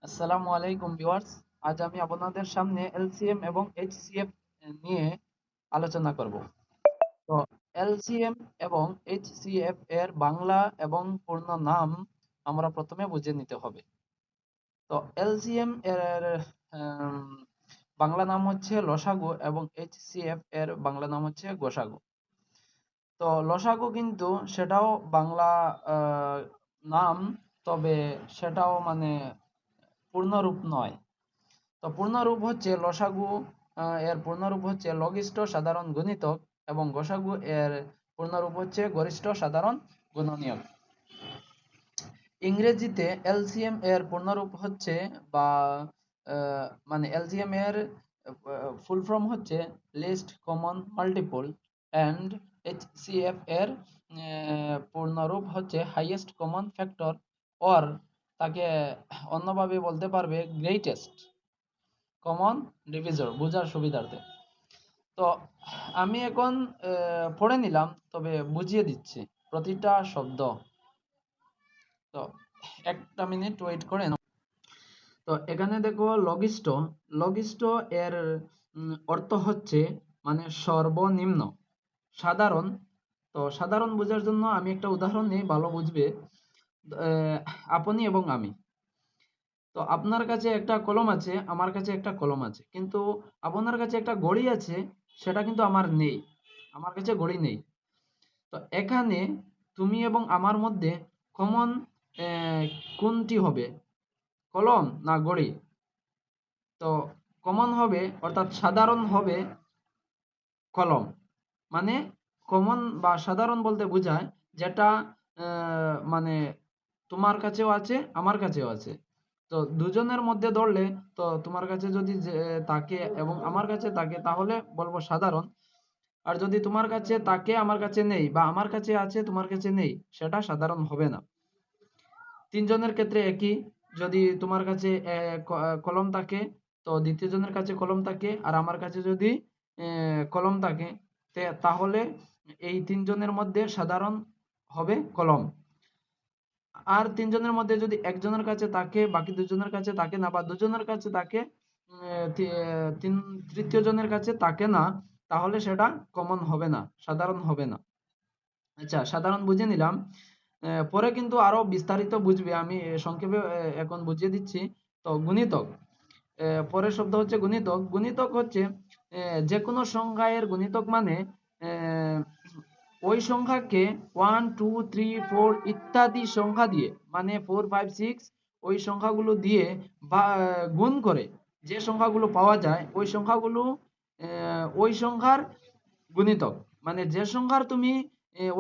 আসসালামু আলাইকুম ভিউয়ার্স। আজ আমি আপনাদের সামনে এলসিএম এবং এইচসিএফ নিয়ে আলোচনা করব। তো এলসিএম এবং এইচসিএফ এর বাংলা এবং পূর্ণ নাম আমরা প্রথমে বুঝে নিতে হবে। তো এলসিএম এর আম, বাংলা নাম হচ্ছে লসাগু এবং এইচসিএফ এর বাংলা নাম হচ্ছে গোসাগু। তো লসাগু কিন্তু সেটাও বাংলা আহ, নাম, তবে সেটাও মানে পূর্ণরূপ নয়। তো পূর্ণরূপ হচ্ছে লসাগু, এর পূর্ণরূপ হচ্ছে লঘিষ্ঠ সাধারণ গুণিতক এবং গোসাগু এর পূর্ণরূপ হচ্ছে গরিষ্ঠ সাধারণ গুণনীয়ক। ইংরেজিতে এলসিএম এর পূর্ণরূপ হচ্ছে বা মানে এলসিএম এর ফুল ফর্ম হচ্ছে list common multiple and HCF এর পূর্ণরূপ হচ্ছে হাইয়েস্ট কমন ফ্যাক্টর, অর তাকে অন্যভাবে বলতে পারবে গ্রেটেস্ট কমন ডিভিজর বোঝার সুবিধার্থে। তো আমি এখন পড়ে নিলাম, তবে বুঝিয়ে দিচ্ছি প্রতিটা শব্দ। তো একটা মিনিট ওয়েট করে নাও। তো এখানে দেখো লঘিষ্ঠ। লঘিষ্ঠ এর অর্থ হচ্ছে মানে সর্বনিম্ন। সাধারণ। তো সাধারণ বোঝার জন্য আমি একটা উদাহরণ নিই, ভালো বুঝবে। আপনি এবং আমি। তো আপনার কাছে একটা কলম আছে, আমার কাছে একটা কলম আছে, কিন্তু আপনার কাছে একটা ঘড়ি আছে, সেটা কিন্তু আমার নেই। আমার কাছে ঘড়ি নেই। তো এখানে তুমি এবং আমার মধ্যে কমন কোনটি হবে, কলম না ঘড়ি? তো কমন হবে অর্থাৎ সাধারণ হবে কলম। মানে কমন বা সাধারণ বলতে বোঝায় যেটা মানে তোমার কাছেও আছে, আমার কাছেও আছে। তো দুজনের মধ্যে ধরলে, তো তোমার কাছে যদি থাকে এবং আমার কাছে থাকে, তাহলে বলবো সাধারণ। আর যদি তোমার কাছে থাকে আমার কাছে নেই, বা আমার কাছে আছে তোমার কাছে নেই, সেটা সাধারণ হবে না। তিনজনের ক্ষেত্রে একই। যদি তোমার কাছে কলম থাকে, তো দ্বিতীয় জনের কাছে কলম থাকে, আর আমার কাছে যদি কলম থাকে, তাহলে এই তিনজনের মধ্যে সাধারণ হবে কলম। আর তিনজনের মধ্যে যদি একজনের কাছে থাকে, বাকি দুজনের কাছে থাকে না, বা দুজনের কাছে থাকে তৃতীয় জনের কাছে থাকে না, তাহলে সেটা কমন হবে না, সাধারণ হবে না। আচ্ছা, সাধারণ বুঝে নিলাম। পরে কিন্তু আরো বিস্তারিত বুঝবে, আমি সংক্ষেপে এখন বুঝিয়ে দিচ্ছি। তো গুণিতক, পরের শব্দ হচ্ছে গুণিতক। গুণিতক হচ্ছে যে কোনো সংখ্যার গুণিতক, মানে আহ, ওই সংখ্যাকে 1 2 3 4 ইত্যাদি সংখ্যা দিয়ে, মানে 4 5 6 ওই সংখ্যাগুলো দিয়ে বা গুণ করে যে সংখ্যাগুলো পাওয়া যায়, ওই সংখ্যাগুলো ওই সংখ্যার গুণিতক। মানে যে সংখ্যার তুমি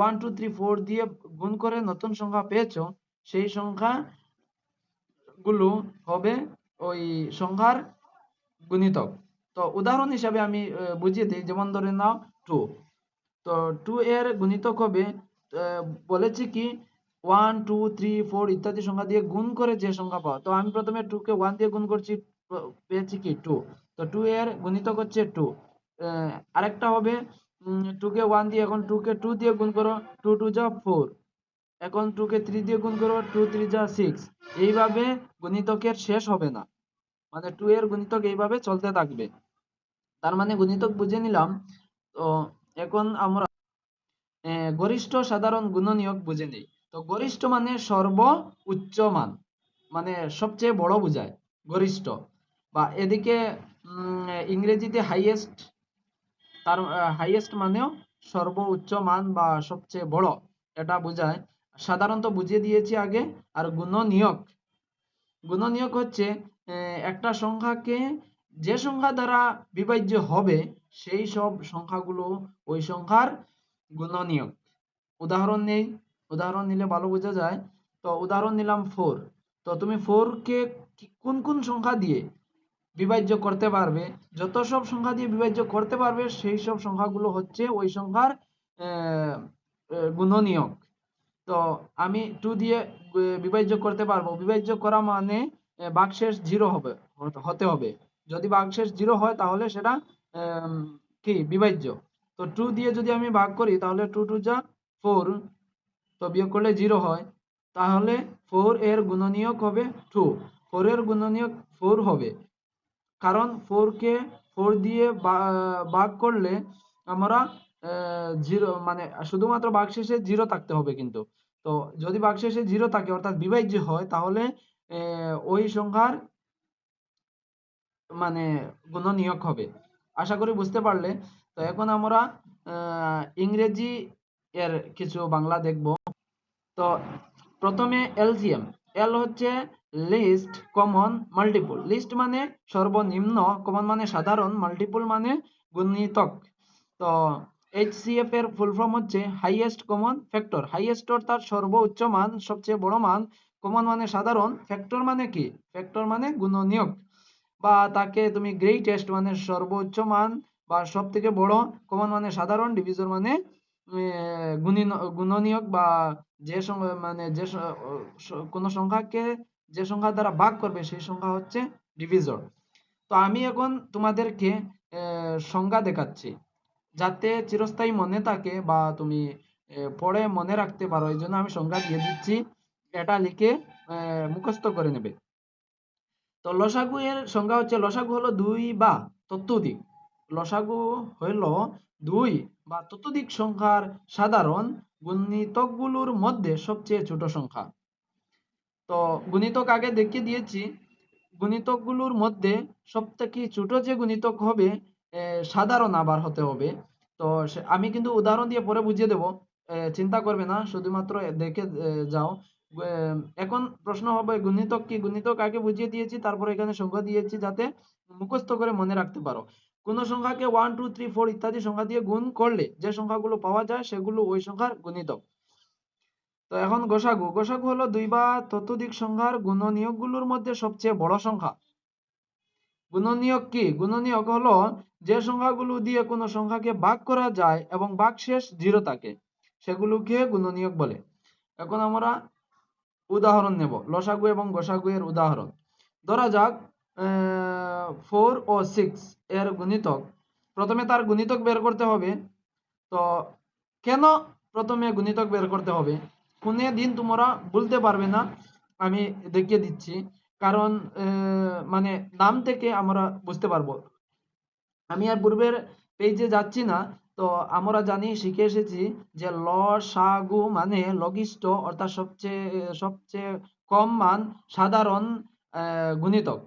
1 2 3 4 দিয়ে গুণ করে নতুন সংখ্যা পেয়েছো, সেই সংখ্যা গুলো হবে ওই সংখ্যার গুণিতক। তো উদাহরণ হিসাবে আমি বুঝিয়ে দিই, যেমন ধরে নাও 2। তো 2 এর গুণিতক হবে, আহ, বলেছি কি 1 2 3 4 ইত্যাদি সংখ্যা দিয়ে গুণ করে যে সংখ্যা পাওয়া। তো আমি প্রথমে 2 কে 1 দিয়ে গুণ করছি, পেয়েছি কি 2। তো 2 এর গুণিতক হচ্ছে 2। আরেকটা হবে 2 কে 1 দিয়ে, এখন 2 কে 2 দিয়ে গুণ করো, 2 2 যা 4। এখন 2 কে 3 দিয়ে গুণ করো, 2 3 যা 6। এইভাবে গুণিতকের শেষ হবে না, মানে 2 এর গুণিতক এইভাবে চলতে থাকবে। তার মানে গুণিতক বুঝে নিলাম। তো এখন আমরা গরিষ্ঠ সাধারণ গুণনীয়ক বুঝে নিই। তো গরিষ্ঠ মানে সর্বোচ্চ মান, মানে সবচেয়ে বড় বোঝায় গরিষ্ঠ। বা এদিকে ইংরেজিতে হাইয়েস্ট, তার হাইয়েস্ট মানেও সর্বোচ্চ মান বা সবচেয়ে বড়, এটা বোঝায়। সাধারণত বুঝিয়ে দিয়েছি আগে। আর গুণনীয়ক, গুণনীয়ক হচ্ছে একটা সংখ্যাকে যে সংখ্যা দ্বারা বিভাজ্য হবে, সেই সব সংখ্যাগুলো ওই সংখ্যার গুণনীয়ক। উদাহরণ নেই, উদাহরণ নিলে ভালো বোঝা যায়। তো উদাহরণ নিলাম 4। তো তুমি 4 কে কোন কোন সংখ্যা দিয়ে বিভাজ্য করতে পারবে? যত সব সংখ্যা দিয়ে বিভাজ্য করতে পারবে, সেই সব সংখ্যাগুলো হচ্ছে ওই সংখ্যার গুণনীয়ক। তো আমি 2 দিয়ে বিভাজ্য করতে পারবো। বিভাজ্য করা মানে ভাগশেষ 0 হবে, হতে হবে। যদি ভাগশেষ 0 হয়, তাহলে সেটা কি বিভাজ্য। তো 2 দিয়ে যদি আমি ভাগ করি, তাহলে 2 2 যা 4। তো বিয়োগ করলে 0 হয়, তাহলে 4 এর গুণনীয়ক হবে 2। 4 এর গুণনীয়ক 4 হবে, কারণ 4 কে 4 দিয়ে ভাগ করলে আমরা 0 মানে শুধুমাত্র ভাগশেষে 0 থাকতে হবে। কিন্তু তো যদি ভাগশেষে 0 থাকে অর্থাৎ বিভাজ্য হয়, তাহলে ওই সংখ্যার মানে গুণনীয়ক হবে। আশা করি বুঝতে পারলে। তো এখন আমরা ইংরেজি এর কিছু বাংলা দেখব। তো প্রথমে এলসিএম। এল হচ্ছে লিস্ট কমন মাল্টিপল। লিস্ট মানে সর্বনিম্ন, কমন মানে সাধারণ, মাল্টিপল মানে গুণিতক। তো এইচসিএফ এর ফুল ফর্ম হচ্ছে হাইয়েস্ট কমন ফ্যাক্টর। হাইয়েস্ট অর্থাৎ সর্বোচ্চ মান, সবচেয়ে বড় মান। কমন মানে সাধারণ, ফ্যাক্টর মানে কি? ফ্যাক্টর মানে গুণনীয়ক, বা তাকে তুমি গ্রেটেস্ট মানে সর্বোচ্চ মান বা সব থেকে বড়, কমন মানে সাধারণ, ডিভিজর মানে গুণনীয়ক, বা যে মানে যে কোন সংখ্যাকে যে সংখ্যা দ্বারা ভাগ করবে সেই সংখ্যা হচ্ছে ডিভিজর। তো আমি এখন তোমাদেরকে সংজ্ঞা দেখাচ্ছি, যাতে চিরস্থায়ী মনে থাকে বা তুমি পড়ে মনে রাখতে পারো। এই জন্য আমি সংজ্ঞা দিয়ে দিচ্ছি, এটা লিখে মুখস্থ করে নেবে। তো লসাগু এর সংজ্ঞা হচ্ছে, লসাগু হলো 2 বা ততোধিক। লসাগু হলো 2 বা ততোধিক সংখ্যার সাধারণ গুণিতকগুলোর মধ্যে সবচেয়ে ছোট সংখ্যা। তো গুণিতক আগে দেখিয়ে দিয়েছি। গুণিতকগুলোর মধ্যে সবথেকে ছোট যে গুণিতক হবে সাধারণ আবার হতে হবে। তো আমি কিন্তু উদাহরণ দিয়ে পরে বুঝিয়ে দেব, চিন্তা করবে না, শুধুমাত্র দেখে যাও। এখন প্রশ্ন হবে গুণিতক কি? গুণিতক আগে বুঝিয়ে দিয়েছি, তারপরে এখানে সংখ্যা দিয়েছি যাতে মুখস্থ করে মনে রাখতে পারো। কোন সংখ্যাকে 1 2 3 4 ইত্যাদি সংখ্যা দিয়ে গুণ করলে যে সংখ্যাগুলো পাওয়া যায় সেগুলো ওই সংখ্যার গুণিতক। তো এখন গোসাগু। গোসাগু হলো 2 বা ততোধিক সংখ্যার গুণনীয়কগুলোর মধ্যে সবচেয়ে বড় সংখ্যা। গুণনীয়ক কি? গুণনীয়ক হলো যে সংখ্যাগুলো দিয়ে কোনো সংখ্যাকে ভাগ করা যায় এবং ভাগশেষ 0 থাকে, সেগুলোকে গুণনীয়ক বলে। এখন আমরা উদাহরণ নেব, লসাগু এবং গোসাগু এর উদাহরণ। ধরা যাক 4 ও 6 এর গুণিতক। প্রথমে তার গুণিতক বের করতে হবে। তো কেন প্রথমে গুণিতক বের করতে হবে? কোনে দিন তোমরা বলতে পারবে না, আমি দেখিয়ে দিচ্ছি। কারণ মানে নাম থেকে আমরা বুঝতে পারবো। আমি আর পূর্বের পেজে যাচ্ছি না। তো আমরা জানি, শিখে এসেছি যে লসাগু মানে লঘিষ্ঠ অর্থাৎ সবচেয়ে সবচেয়ে কম মান, সাধারণ গুণিতক।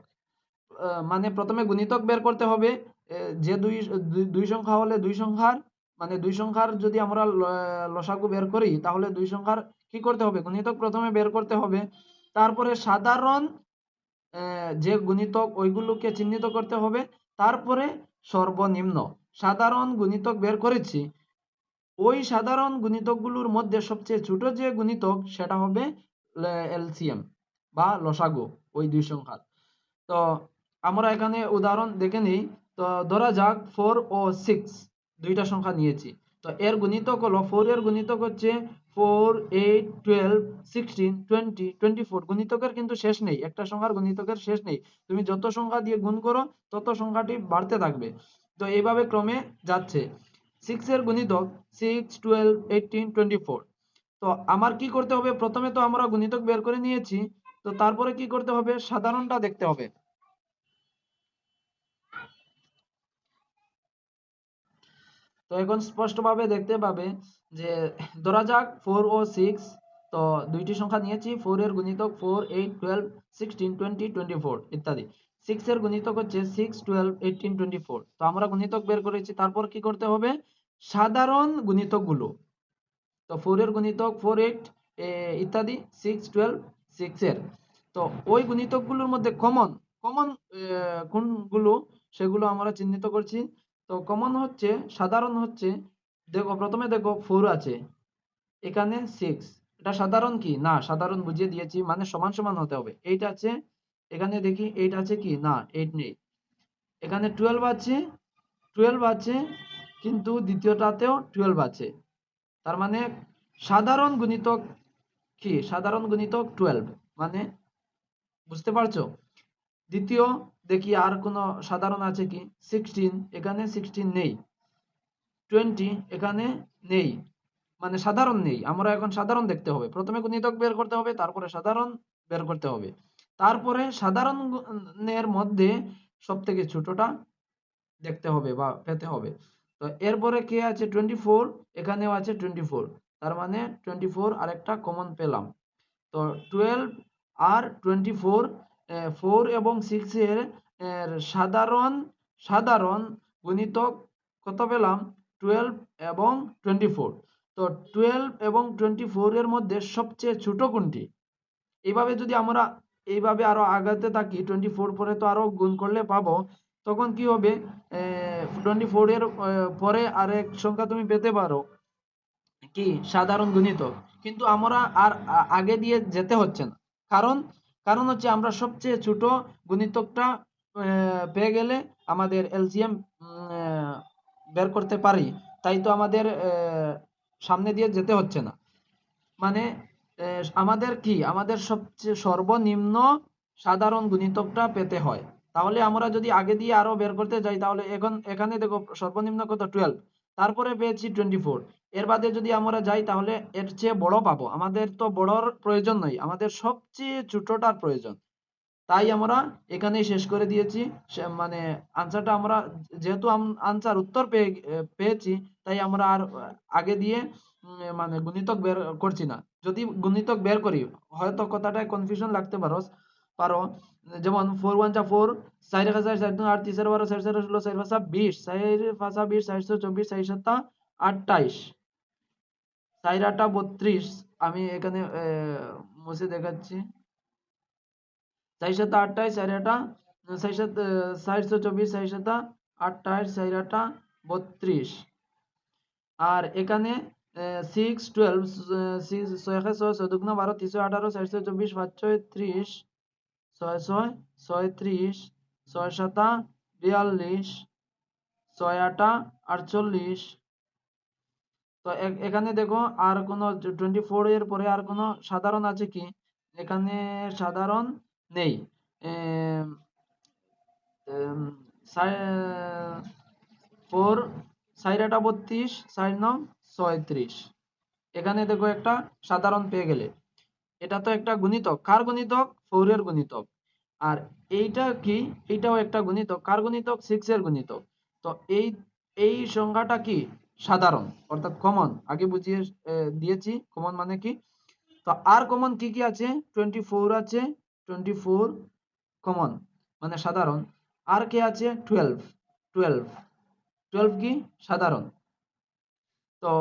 মানে প্রথমে গুণিতক বের করতে হবে। যে দুই সংখ্যা হলে দুই সংখ্যার মানে দুই সংখ্যার যদি আমরা লসাগু বের করি, তাহলে দুই সংখ্যার কি করতে হবে? গুণিতক প্রথমে বের করতে হবে। তারপরে সাধারণ যে গুণিতক ওইগুলোকে চিহ্নিত করতে হবে। তারপরে সর্বনিম্ন। সাধারণ গুণিতক বের করেছি, ওই সাধারণ গুণিতকগুলোর মধ্যে সবচেয়ে ছোট যে গুণিতক সেটা হবে এলসিএম বা লসাগু, ওই দুই সংখ্যার। তো আমরা এখানে উদাহরণ দেখে নিই। তো ধরা যাক 4 ও 6 দুইটা সংখ্যা নিয়েছি। তো এর গুণিতক হলো, 4 এর গুণিতক হচ্ছে 4 8 12 16 20 24। গুণিতকের কিন্তু শেষ নেই, একটা সংখ্যার গুণিতকের শেষ নেই। তুমি যত সংখ্যা দিয়ে গুণ করো তত সংখ্যাটি বাড়তে থাকবে। তো এইভাবে ক্রমে যাচ্ছে। 6 এর গুণিতক 6 12 18 24। তো আমার কি করতে হবে? প্রথমে তো আমরা গুণিতক বের করে নিয়েছি, তো তারপরে কি করতে হবে? সাধারণটা দেখতে হবে। তো এখন স্পষ্টভাবে দেখতে পাবে যে ধরা যাক 4 ও 6, তো দুইটি সংখ্যা নিয়েছি। 4 এর গুণিতক 4 8 12 16 20 24 ইত্যাদি। 6 এর গুণিতক হচ্ছে 6 12 18 24। তো আমরা গুণিতক বের করেছি, তারপর কি করতে হবে? সাধারণ গুণিতকগুলো। তো 4 এর গুণিতক 4 8 ইত্যাদি, 6 12 6 এর। তো ওই গুণিতকগুলোর মধ্যে কমন কমন কোনগুলো সেগুলো আমরা চিহ্নিত করছি। তো কমন হচ্ছে, সাধারণ হচ্ছে, দেখো প্রথমে দেখো 4 আছে, এখানে 6। এটা সাধারণ কি? না, সাধারণ বুঝিয়ে দিয়েছি, মানে সমান সমান হতে হবে। 8 আছে, এখানে দেখি 8 আছে কি? না, 8 নেই। এখানে 12 আছে, 12 আছে, কিন্তু দ্বিতীয়টাতেও 12 আছে। তার মানে সাধারণ গুণিতক কি? সাধারণ গুণিতক 12। মানে বুঝতে পারছো? দ্বিতীয় দেখি আর কোন সাধারণ আছে কি? 16, এখানে 16 নেই। 20 এখানে নেই, মানে সাধারণ নেই। আমরা এখন সাধারণ দেখতে হবে। প্রথমে গুণিতক বের করতে হবে, তারপরে সাধারণ বের করতে হবে। তারপরে সাধারণের মধ্যে সব থেকে ছোটটা দেখতে হবে বা পেতে হবে। তো এরপরে কে আছে 24, এখানেও আছে 24, তার মানে 24 আরেকটা কমন পেলাম। তো 12 আর 24, 4 এবং 6 এর সাধারণ সাধারণ গুণিতক কত পেলাম? 12 এবং 24। তো 12 এবং 24 এর মধ্যে সবচেয়ে ছোট কোনটি? এইভাবে যদি আমরা এইভাবে আরো আগাতে থাকি, 24 পরে তো আরো গুণ করলে পাবো, তখন কি হবে? 24 এর পরে আরেক সংখ্যা তুমি পেতে পারো কি সাধারণ গুণিতক, কিন্তু আমরা আর আগে দিয়ে যেতে হচ্ছে না। কারণ কারণ হচ্ছে আমরা সবচেয়ে ছোট গুণিতকটা পেয়ে গেলে আমাদের এলসিএম বের করতে পারি, তাই তো আমাদের সামনে দিয়ে যেতে হচ্ছে না। মানে আমাদের কি আমাদের সবচেয়ে সর্বনিম্ন সাধারণ গুণিতকটা পেতে হয়। তাহলে আমরা যদি আগে দিয়ে আরো বের করতে যাই, তাহলে এখানে দেখো সর্বনিম্ন কত 12, তারপরে পেয়েছি 24, এর বাদে যদি আমরা যাই তাহলে এর চেয়ে বড় পাবো। আমাদের তো বড়র প্রয়োজন নয়, আমাদের সবচেয়ে ছোটটার প্রয়োজন। তাই আমরা এখানেই শেষ করে দিয়েছি। মানে আনসারটা আমরা যেহেতু আনসার উত্তর পেয়েছি, তাই আমরা আর আগে দিয়ে মানে গুণিতক বের করছি না। যদি গুণিতক বের করি, হয়তো কথাটায় কনফিউশন লাগতে পারো। যেমন 4 1 যা 4, 4 1 4, 4 2 8, 3 12, 4 4 16, 4 5 20, 4 5 20, 424, 4 7 28, 4 8 32। আমি এখানে মুছে দেখাচ্ছি। 4 7 28, 4 8 4 7 424, 4 7 28, 4 8 32। আর এখানে 6 12, 6 6 6 6 2 12, 3 18, 4 24, 5 6 30, 6 6 36, 6 7 42, 6 8 48। তো এখানে দেখো আর কোনো 24 এর পরে আর কোনো সাধারণ আছে কি? এখানে সাধারণ নেই। M, M, 4 4 8 32, 4 9 36। এখানে দেখো একটা সাধারণ পেয়ে গেলে। এটা তো একটা গুণিতক, কার গুণিতক? 4 এর গুণিতক। আর এইটা কি? এইটাও একটা গুণিতক, কার গুণিতক? 6 এর গুণিতক। তো এই এই সংখ্যাটা কি? সাধারণ, অর্থাৎ কমন। আগে বুঝিয়ে দিয়েছি কমন মানে কি। তো আর কমন কি কি আছে? 24 আছে, 24 কমন মানে সাধারণ। আর কে আছে? 12, 12, 12 কি? সাধারণ। তো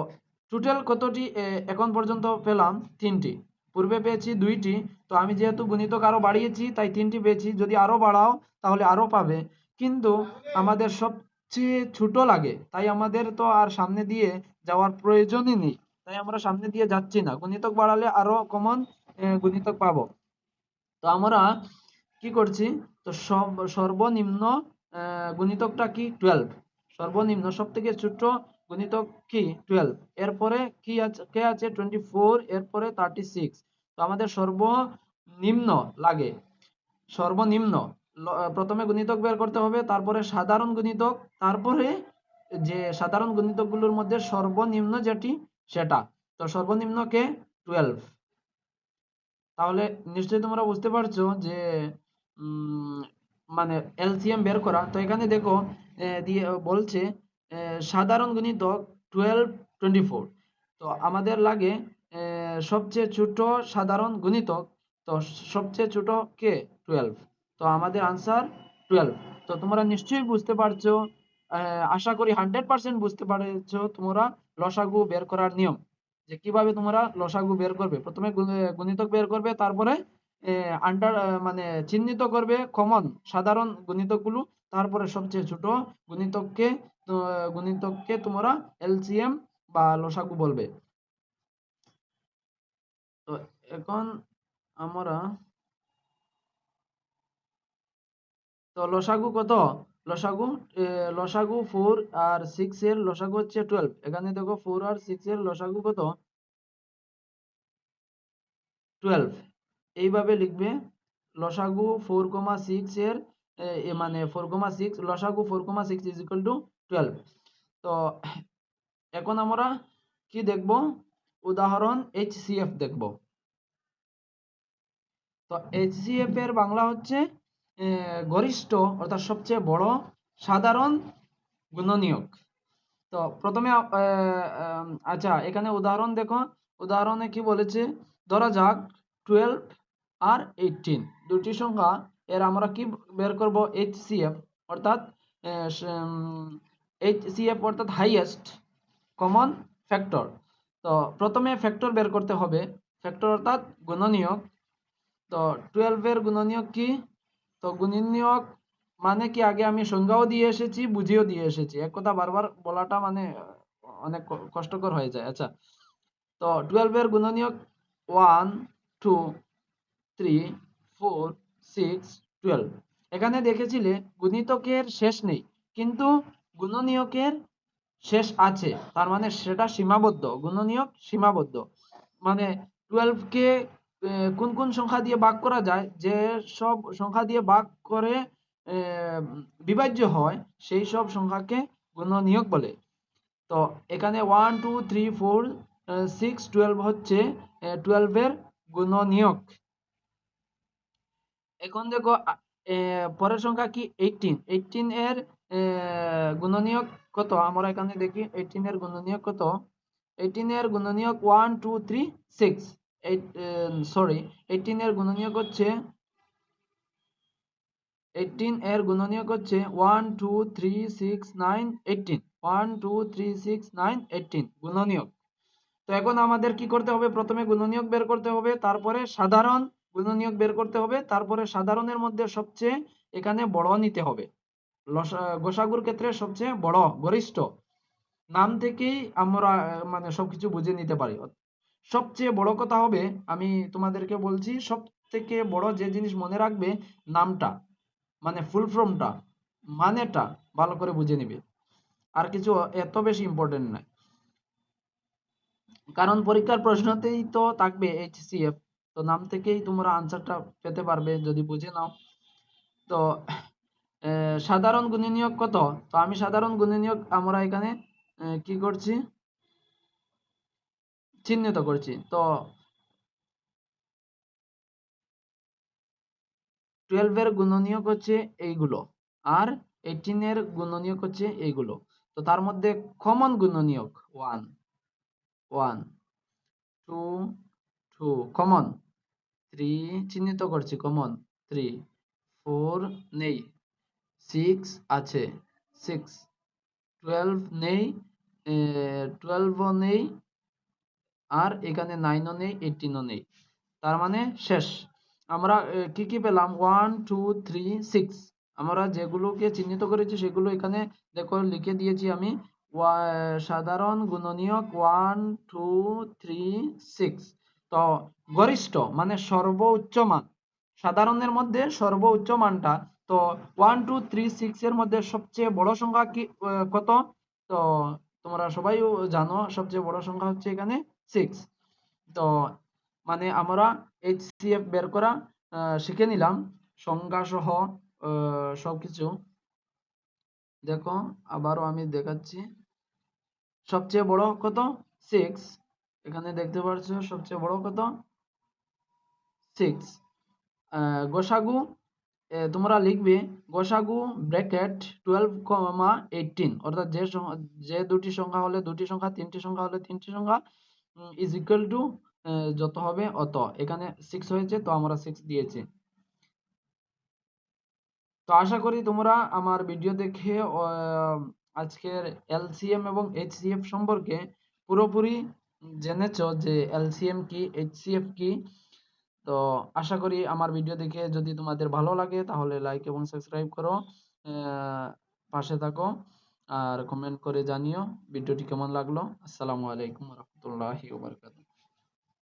টোটাল কতটি এখন পর্যন্ত পেলাম? 3টি। পূর্বে পেয়েছি 2টি। তো আমি যেহেতু গুণিতক আরো বাড়িয়েছি, তাই 3টি পেয়েছি। যদি আরো বাড়াও তাহলে আরো পাবে, কিন্তু আমাদের সবচেয়ে ছোট লাগে, তাই আমাদের তো আর সামনে দিয়ে যাওয়ার প্রয়োজনই নেই। তাই আমরা সামনে দিয়ে যাচ্ছি না, গুণিতক বাড়ালে আরো কমন গুণিতক পাবো। তো আমরা কি করছি? তো সর্বনিম্ন গুণিতকটা কি? 12। সর্বনিম্ন সব থেকে ছোট গুণিতক কি? 12। এরপরে কি আছে? কে আছে? 24, এরপরে 36। তো আমাদের সর্বনিম্ন লাগে, সর্বনিম্ন। প্রথমে গুণিতক বের করতে হবে, তারপরে সাধারণ গুণিতক, তারপরে যে সাধারণ গুণিতকগুলোর মধ্যে সর্বনিম্ন যেটি সেটা। তো সর্বনিম্ন কে? 12। তাহলে নিশ্চয়ই তোমরা বুঝতে পারছো যে মানে এলসিএম বের করা। তো এখানে দেখো দিয়ে বলছে সাধারণ গুণিতক 12, 24। তো আমাদের লাগে সবচেয়ে ছোট সাধারণ গুণিতক। তো সবচেয়ে ছোট কে? 12। তো আমাদের আনসার 12। তো তোমরা নিশ্চয়ই বুঝতে পারছো, আশা করি 100% বুঝতে পারছো তোমরা লসাগু বের করার নিয়ম, যে কিভাবে তোমরা লসাগু বের করবে। প্রথমে গুণিতক বের করবে, তারপরে আন্ডার মানে চিহ্নিত করবে কমন সাধারণ গুণিতকগুলো, তারপরে সবচেয়ে ছোট গুণিতককে গুণিতককে তোমরা এলসিএম বা লসাগু বলবে। তো এখন আমরা তো লসাগু কত? লসাগু লসাগু 4 আর 6 এর লসাগু হচ্ছে 12। এখানে দেখো 4 আর 6 এর লসাগু কত? 12। এইভাবে লিখবে লসাগু 4,6 এর মানে 4,6, লসাগু 4,6 ইজ ইকুয়াল টু 12। তো এখন আমরা কি দেখব? উদাহরণ HCF দেখব। তো এইচসিএফ এর বাংলা হচ্ছে গরিষ্ঠ অর্থাৎ সবচেয়ে বড় সাধারণ গুণনীয়ক। তো প্রথমে আচ্ছা, এখানে উদাহরণ দেখো, উদাহরণে কি বলেছে, ধরা যাক 12 আর 18 দুটি সংখ্যা, এর আমরা কি বের করব, এইচসিএফ অর্থাৎ এইচসিএফ অর্থাৎ হাইয়েস্ট কমন ফ্যাক্টর। তো প্রথমে ফ্যাক্টর বের করতে হবে, ফ্যাক্টর অর্থাৎ গুণনীয়ক। তো 12 এর গুণনীয়ক কি, তো গুণনীয়ক মানে কি, আগে আমি সংজ্ঞাও দিয়ে এসেছি, বুঝিয়েও দিয়ে এসেছি, এক কথা বারবার বলাটা মানে অনেক কষ্টকর হয়ে যায়। আচ্ছা, তো 12 এর গুণনীয়ক 1 2 3 4 6 12। এখানে দেখেছিলে গুণিতকের শেষ নেই, কিন্তু গুণনীয়কের শেষ আছে, তার মানে সেটা সীমাবদ্ধ, গুণনীয়ক সীমাবদ্ধ। মানে 12 কে কোন কোন সংখ্যা দিয়ে ভাগ করা যায়, যে সব সংখ্যা দিয়ে ভাগ করে বিভাজ্য হয়, সেই সব সংখ্যাকে গুণনীয়ক বলে। তো এখানে 1 2 3 4 6 12 হচ্ছে 12 এর গুণনীয়ক। এখন দেখো পরের সংখ্যা কি, 18। 18 এর গুণনীয়ক কত, আমরা এখানে দেখি 18 এর গুণনীয়ক কত। 18 এর গুণনীয়ক 1 2 3 6, সরি 18 এর গুণনীয়ক হচ্ছে 18 এর গুণনীয়ক হচ্ছে 1 2 3 6 9 18, 1 2 3 6 9 18 গুণনীয়ক। তো এখন আমাদের কি করতে হবে, প্রথমে গুণনীয়ক বের করতে হবে, তারপরে সাধারণ গুণনীয়ক বের করতে হবে, তারপরে সাধারণের মধ্যে সবচেয়ে এখানে বড় নিতে হবে, গসাগুর ক্ষেত্রে সবচেয়ে বড় গরিষ্ঠ। নাম থেকেই আমরা মানে সবকিছু বুঝে নিতে পারি। সবচেয়ে বড় কথা হবে, আমি তোমাদেরকে বলছি, সব থেকে বড় যে জিনিস মনে রাখবে, নামটা, মানে ফুল ফর্মটা, মানেটা ভালো করে বুঝে নিবে, আর কিছু এত বেশি ইম্পর্টেন্ট নয়, কারণ পরীক্ষার প্রশ্নতেই তো থাকবে এইচসিএফ। তো নাম থেকেই তোমরা আনসারটা পেতে পারবে যদি বুঝে নাও। তো সাধারণ গুণনীয়ক কত, তো আমি সাধারণ গুণনীয়ক আমরা এখানে কি করছি, চিহ্নিত করছি। তো 12 এর গুণনীয়ক হচ্ছে এইগুলো, আর 18 এর গুণনীয়ক হচ্ছে এইগুলো। তো তার মধ্যে কমন গুণনীয়ক 1 1 2 2 কমন, 3 চিহ্নিত করছি কমন 3, 4 নেই, 6 আছে 6, 12 নেই, 12 ও নেই, আর এখানে 9 ও নেই, 18 ও নেই। তার মানে শেষ। আমরা কি কি পেলাম, 1 2 3 6, আমরা যেগুলোকে চিহ্নিত করেছি সেগুলো এখানে দেখো লিখে দিয়েছি আমি। সাধারণ গুণনীয়ক 1 2 3 6। তো গরিষ্ঠ মানে সর্বোচ্চ মান, সাধারণের মধ্যে সর্বোচ্চ মানটা। তো 1 2 3 6 এর মধ্যে সবচেয়ে বড় সংখ্যা কি, কত, তো তোমরা সবাই জানো সবচেয়ে বড় সংখ্যা হচ্ছে এখানে 6। তো মানে আমরা এইচসিএফ বের করা শিখে নিলাম, সংজ্ঞা সহ সবকিছু। দেখো আবারও আমি দেখাচ্ছি, সবচেয়ে বড় কত, 6, এখানে দেখতে পাচ্ছ সবচেয়ে বড় কত, 6। গসাগু তোমরা লিখবে, গসাগু ব্র্যাকেট 12, 18, অর্থাৎ যে দুটি সংখ্যা হলে দুটি সংখ্যা, তিনটি সংখ্যা হলে তিনটি সংখ্যা, ইজ ইকুয়াল টু যত হবে অত। এখানে 6 হয়েছে, তো আমরা 6 দিয়েছি। তো আশা করি তোমরা আমার ভিডিও দেখে আজকের এলসিএম এবং এইচসিএফ সম্পর্কে পুরোপুরি জেনেছো, যে এলসিএম কি, এইচসিএফ কি। তো আশা করি আমার ভিডিও দেখে যদি তোমাদের ভালো লাগে তাহলে লাইক এবং সাবস্ক্রাইব করো, পাশে থাকো, আর কমেন্ট করে জানিও ভিডিওটি কেমন লাগলো। আসসালামু আলাইকুম রহমতুল্লাহি ওয়া বারাকাতুহু।